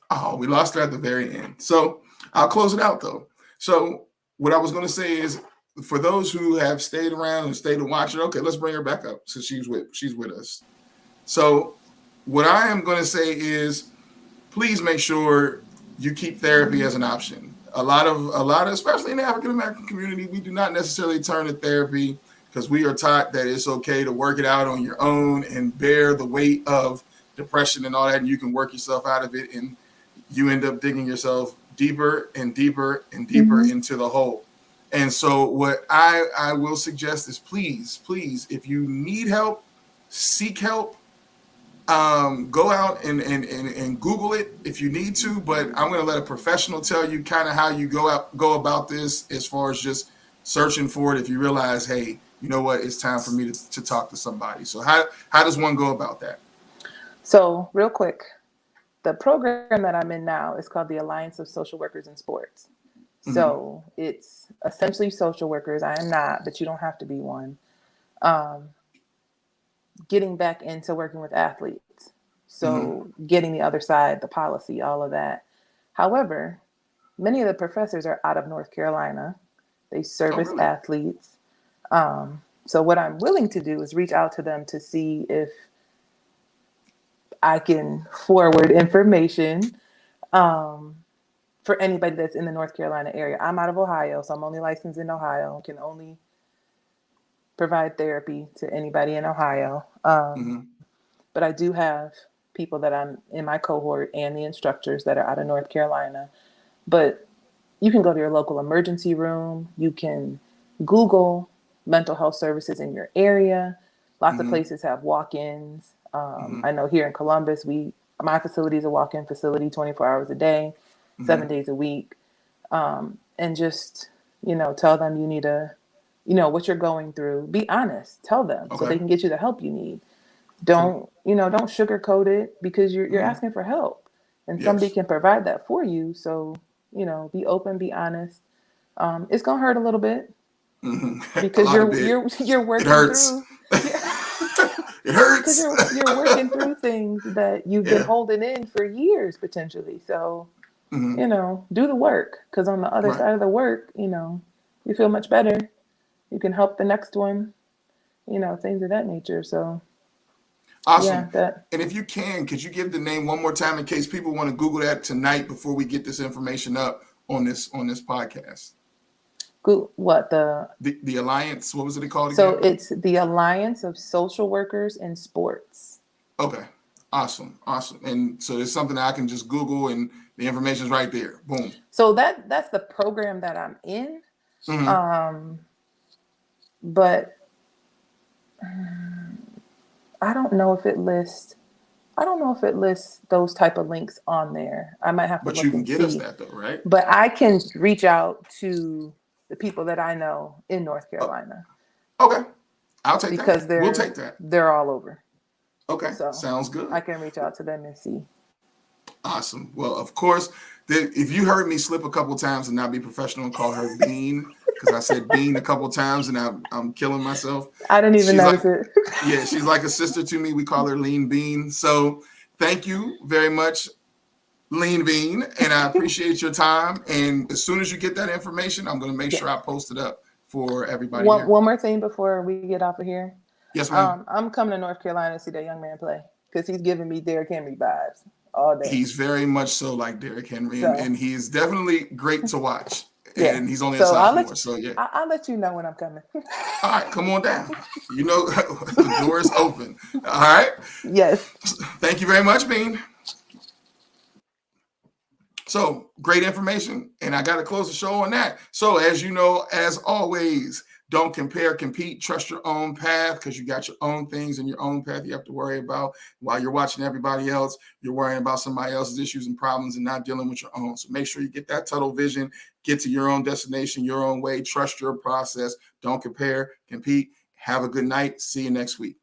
Oh, we lost her at the very end. So I'll close it out though. So what I was going to say is, for those who have stayed around and stayed to watch it, okay, let's bring her back up since she's with us. So what I am going to say is, please make sure you keep therapy as an option. A lot of, especially in the African American community, we do not necessarily turn to therapy because we are taught that it's okay to work it out on your own and bear the weight of depression and all that, and you can work yourself out of it, and you end up digging yourself deeper and deeper and deeper into the hole. And so what I will suggest is, please, if you need help, seek help. Go out and Google it if you need to, but I'm going to let a professional tell you kind of how you go about this, as far as just searching for it if you realize, hey, you know what, it's time for me to talk to somebody. So how does one go about that? So real quick, the program that I'm in now is called the Alliance of Social Workers in Sports. So it's essentially social workers. I am not, but you don't have to be one. Getting back into working with athletes. So getting the other side, the policy, all of that. However, many of the professors are out of North Carolina. They service athletes. So what I'm willing to do is reach out to them to see if I can forward information for anybody that's in the North Carolina area. I'm out of Ohio, so I'm only licensed in Ohio. Can only provide therapy to anybody in Ohio. But I do have people that I'm in my cohort and the instructors that are out of North Carolina. But you can go to your local emergency room. You can Google mental health services in your area. Lots of places have walk-ins. I know here in Columbus, my facility is a walk-in facility 24 hours a day, 7 days a week. And just, tell them you need what you're going through. Be honest. Tell them so they can get you the help you need. Don't sugarcoat it, because you're asking for help, and somebody can provide that for you. So, be open, be honest. It's going to hurt a little bit because you're working through. It hurts. Because you're working through things that you've been holding in for years, potentially. So, do the work, because on the other side of the work, you feel much better. You can help the next one, things of that nature. So, awesome. Yeah, and if you could you give the name one more time in case people want to Google that tonight before we get this information up on this podcast? What the Alliance? What was it called again? So it's the Alliance of Social Workers in Sports. Okay, awesome. And so it's something that I can just Google, and the information's right there. Boom. So that's the program that I'm in. But I don't know if it lists those type of links on there. I might have to. But look you can and get see. us that though, right? But I can reach out to the people that I know in North Carolina. Okay, I'll take because that. We'll take that. They're all over. Okay, so sounds good. I can reach out to them and see. Awesome. Well, of course, if you heard me slip a couple times and not be professional and call her Bean, because I said Bean a couple times and I'm killing myself. I didn't even notice it. Yeah, she's like a sister to me. We call her Lean Bean. So thank you very much, Lean Bean, and I appreciate your time. And as soon as you get that information, I'm going to make sure I post it up for everybody. One more thing before we get off of here. Yes, ma'am. I'm coming to North Carolina to see that young man play, because he's giving me Derrick Henry vibes all day. He's very much so like Derrick Henry, and he is definitely great to watch. Yeah. And he's only a sophomore, I'll let you know when I'm coming. All right, come on down. The door is open. All right. Yes. Thank you very much, Bean. So great information, and I got to close the show on that. So as you know, as always, Don't compare, compete, trust your own path, because you got your own things and your own path you have to worry about. While you're watching everybody else, you're worrying about somebody else's issues and problems and not dealing with your own. So make sure you get that tunnel vision, get to your own destination, your own way, trust your process. Don't compare, compete. Have a good night. See you next week.